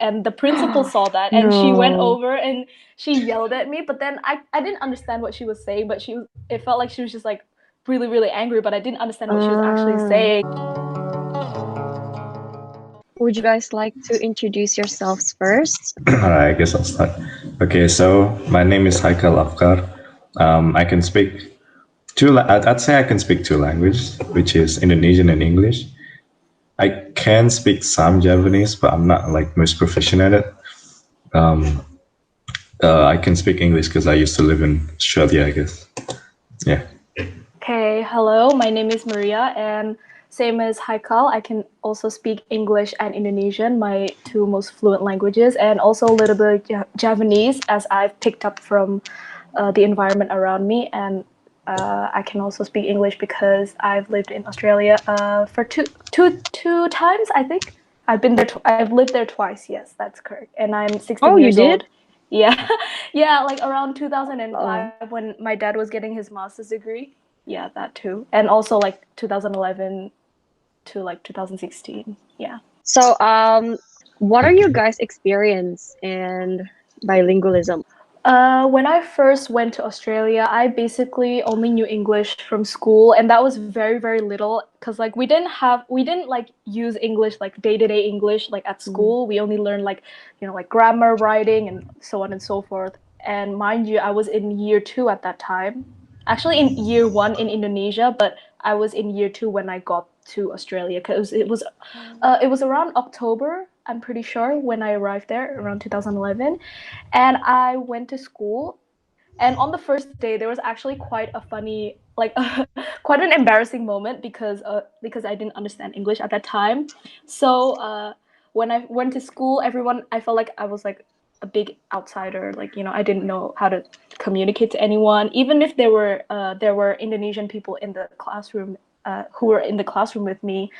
and the principal saw that, and she went No. over and she yelled at me. But then I didn't understand what she was saying, but it felt like she was just like really really angry, but I didn't understand what she was actually Uh, saying. would you guys like to introduce yourselves first? Alright, I guess I'll start. Okay, so my name is Haykal Afkar. I can speak I'd say I can speak two languages, which is Indonesian and English. I can speak some Japanese, but I'm not like most proficient at it. I can speak English because I used to live in Australia, I guess. Yeah. Okay, hello, my name is Maria, and same as Haikal, I can also speak English and Indonesian, my two most fluent languages, and also a little bit of Japanese, as I've picked up from the environment around me. And I can also speak English because I've lived in Australia for two times, I think. I've been there. I've lived there twice. Yes, that's correct. And I'm Oh, 16 you years old. did? Yeah, yeah, like around Oh. 2005 when my dad was getting his master's degree. Yeah, that too. And also like 2011 to like 2016. Yeah. So, what are your guys' experience in bilingualism? When I first went to Australia, I basically only knew English from school, and that was very, very little because like we didn't like use English like day-to-day English like at Mm. school. We only learned like, like grammar, writing, and so on and so forth. And mind you, I was in year two at that time. Actually, in year one in Indonesia, but I was in year two when I got to Australia because it was around October, I'm pretty sure, when I arrived there around 2011. And I went to school. And on the first day, there was actually quite a funny, like, quite an embarrassing moment because I didn't understand English at that time. So when I went to school, I felt like I was like a big outsider. Like, I didn't know how to communicate to anyone, even if there were Indonesian people in the classroom who were in the classroom with me.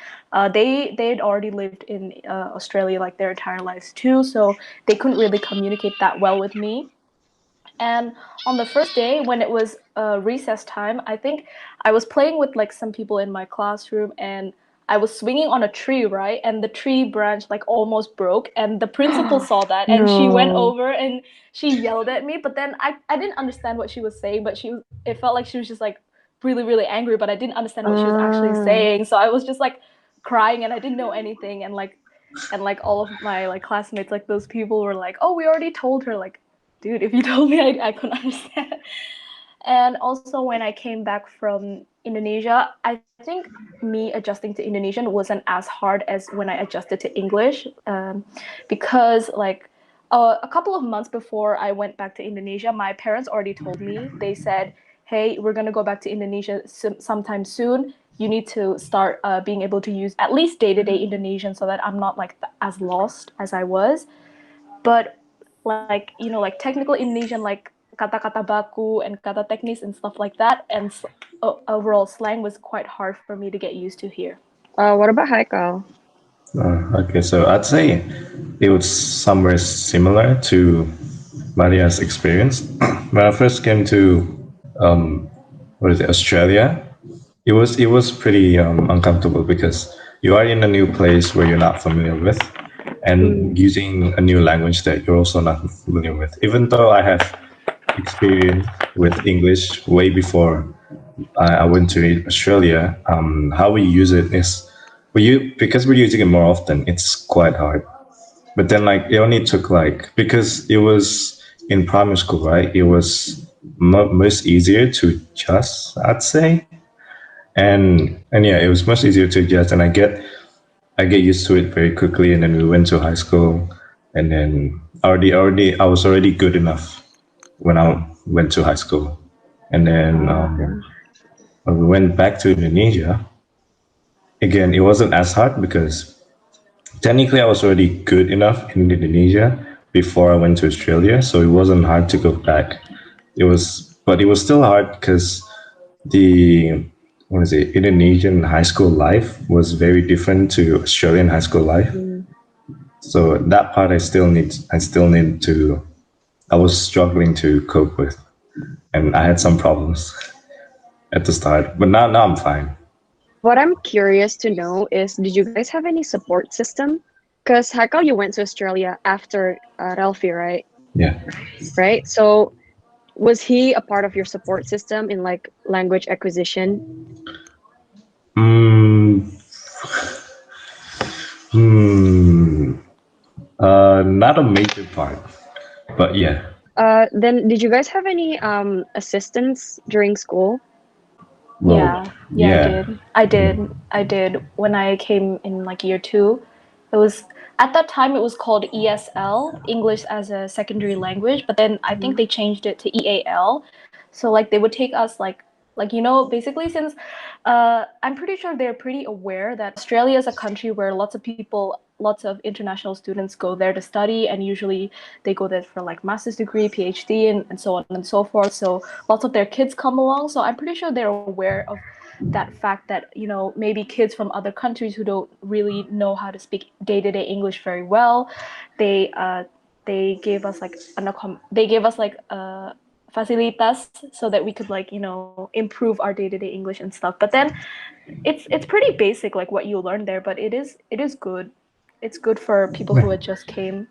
They had already lived in Australia like their entire lives too, so they couldn't really communicate that well with me. And on the first day, when it was recess time, I think I was playing with like some people in my classroom, and I was swinging on a tree, right? And the tree branch like almost broke, and the principal saw that, and she went No. over and she yelled at me. But then I didn't understand what she was saying, but it felt like she was just like really really angry, but I didn't understand what she was actually Uh, saying. So I was just like crying, and I didn't know anything, and all of my like classmates, like those people were like, "Oh, we already told her." Like, dude, if you told me, I couldn't understand. And also, when I came back from Indonesia, I think me adjusting to Indonesian wasn't as hard as when I adjusted to English, because like a couple of months before I went back to Indonesia, my parents already told me. They said, "Hey, we're gonna go back to Indonesia sometime soon. You need to start being able to use at least day-to-day Indonesian so that I'm not like as lost as I was." But like like technical Indonesian, like kata-kata baku and kata teknis and stuff like that, and overall slang was quite hard for me to get used to here. what about Haikal? Okay, so I'd say it was somewhere similar to Maria's experience. When I first came to what is it, Australia, it was pretty uncomfortable because you are in a new place where you're not familiar with, Mm. and using a new language that you're also not familiar with. Even though I have experience with English way before I went to Australia, how we use it is because we're using it more often. It's quite hard. But then, like, it only took like because it was in primary school, right? It was most easier to adjust, I'd say, and yeah, it was much easier to adjust, and I get used to it very quickly. And then we went to high school, and then I was already good enough when I went to high school, and then Uh, when we went back to Indonesia. Again, it wasn't as hard because technically I was already good enough in Indonesia before I went to Australia, so it wasn't hard to go back. But it was still hard because the what is it? Indonesian high school life was very different to Australian high school life. mm. So that part I still need to. I was struggling to cope with, and I had some problems at the start. But now I'm fine. What I'm curious to know is, did you guys have any support system? Because Haykal, you went to Australia after Ralphie, right? Yeah. Right. So was he a part of your support system in like language acquisition? Mm, hmm. Not a major part, but yeah. Then did you guys have any assistance during school? Well, Yeah, I yeah. did. I Yeah. did. I did. When I came in like year two, it was at that time it was called ESL, English as a Secondary Language, but then I think Mhm. they changed it to EAL. So like they would take us like basically since I'm pretty sure they're pretty aware that Australia is a country where lots of international students go there to study, and usually they go there for like master's degree, PhD, and so on and so forth. So lots of their kids come along. So I'm pretty sure they're aware of that fact that maybe kids from other countries who don't really know how to speak day-to-day English very well, they uh, they gave us like they gave us like facilitas so that we could like improve our day-to-day English and stuff. But then it's pretty basic like what you learn there, but it is good. It's good for people who had just came.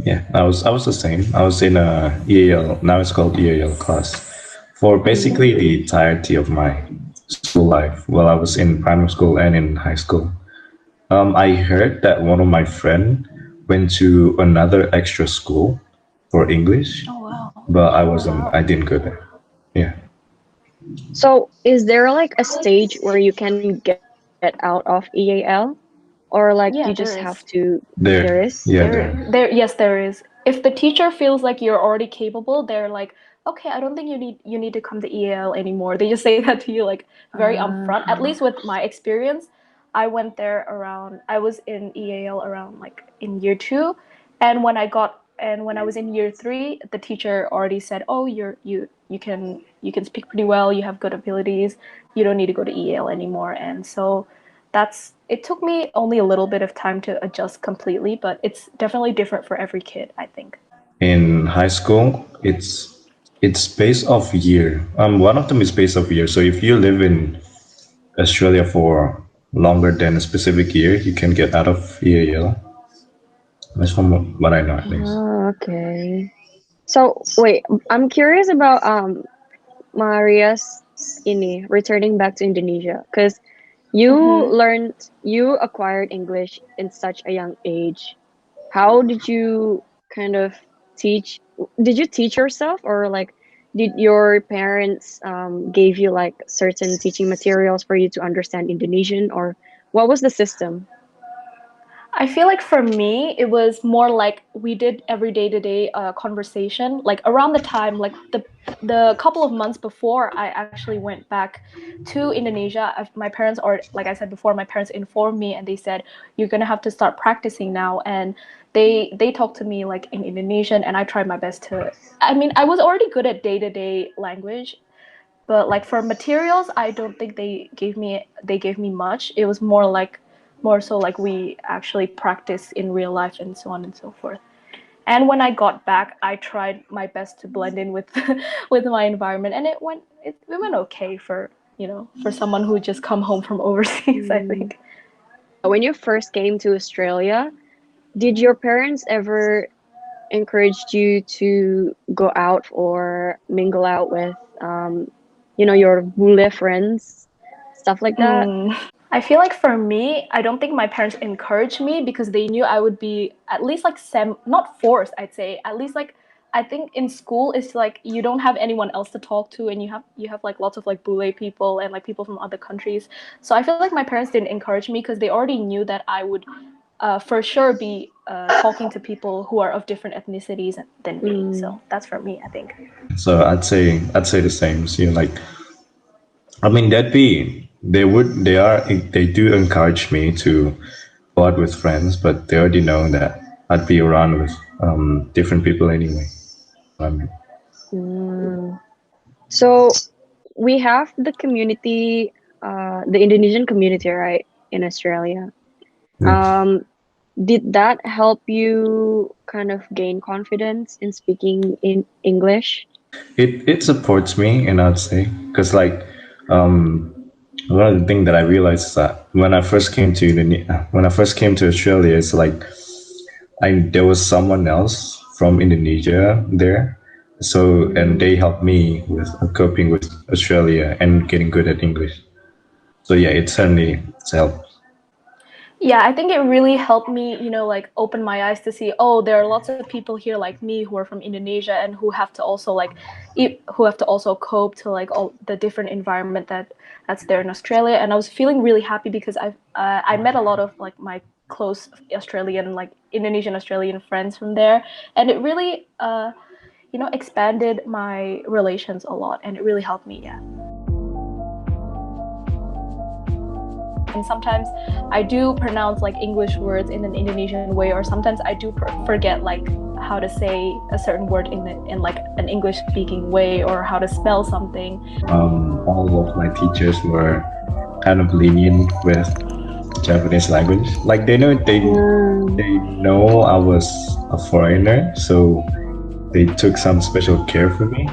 Yeah, I was the same. I was in a EAL. Now it's called EAL class for basically the entirety of my school life. While I was in primary school and in high school, I heard that one of my friend went to another extra school for English, Oh wow. but I Oh wasn't. I wow. didn't go there. Yeah, So is there like a stage where you can get out of EAL? Or like you just Yeah, have there to, is. there there. is? Yeah, there. Yes, there is. If the teacher feels like you're already capable, they're like, okay, I don't think you need to come to EAL anymore. They just say that to you like very upfront. At Okay. least with my experience, I was in EAL around like in year two, and when I was in year three, the teacher already said, oh, you can speak pretty well, you have good abilities, you don't need to go to EAL anymore. And so that's it took me only a little bit of time to adjust completely, but it's definitely different for every kid, I think. In high school, it's based off year. One of them is based off year. So if you live in Australia for longer than a specific year, you can get out of EAL. That's from what I know, at least. Oh, okay. So wait, I'm curious about Maria's ini returning back to Indonesia because Mm-hmm. you acquired English in such a young age. How did you kind of teach? Did you teach yourself, or like did your parents gave you like certain teaching materials for you to understand Indonesian, or what was the system? I feel like for me, it was more like we did every day-to-day conversation. Like around the time, like the couple of months before I actually went back to Indonesia, my parents, or like I said before, my parents informed me and they said you're gonna have to start practicing now. And they talked to me like in Indonesian, and I tried my best to. I mean, I was already good at day-to-day language, but like for materials, I don't think they gave me much. It was more so like we actually practice in real life and so on and so forth. And when I got back, I tried my best to blend in with with my environment, and it went okay for for someone who just come home from overseas, I Mm. think. When you first came to Australia, did your parents ever encourage you to go out or mingle out with, your bule friends, stuff like that? Mm. I feel like for me, I don't think my parents encouraged me because they knew I would be at least like not forced, I'd say. At least like I think in school it's like you don't have anyone else to talk to, and you have like lots of like bule people and like people from other countries. So I feel like my parents didn't encourage me because they already knew that I would for sure be talking to people who are of different ethnicities than me. Mm. So that's for me, I think. So I'd say the same. So, like, I mean, they do encourage me to go out with friends, but they already know that I'd be around with different people anyway. I mean, Mm. So we have the community, the Indonesian community, right, in Australia. yeah. Um, did that help you kind of gain confidence in speaking in English? It supports me, and I'd say, because like one of the things that I realized is that when I first came to when I first came to Australia, it's like there was someone else from Indonesia there, so and they helped me with coping with Australia and getting good at English. So yeah, it certainly it's helped. Yeah, I think it really helped me, like open my eyes to see, oh, there are lots of people here like me who are from Indonesia and who have to also who have to also cope to like all the different environment that's there in Australia. And I was feeling really happy because I met a lot of like my close Australian, like Indonesian Australian friends from there, and it really expanded my relations a lot, and it really helped me. Yeah. And sometimes I do pronounce like English words in an Indonesian way, or sometimes I do forget like how to say a certain word in like an English speaking way, or how to spell something. All of my teachers were kind of lenient with Japanese language. Like they know I was a foreigner, so they took some special care for me.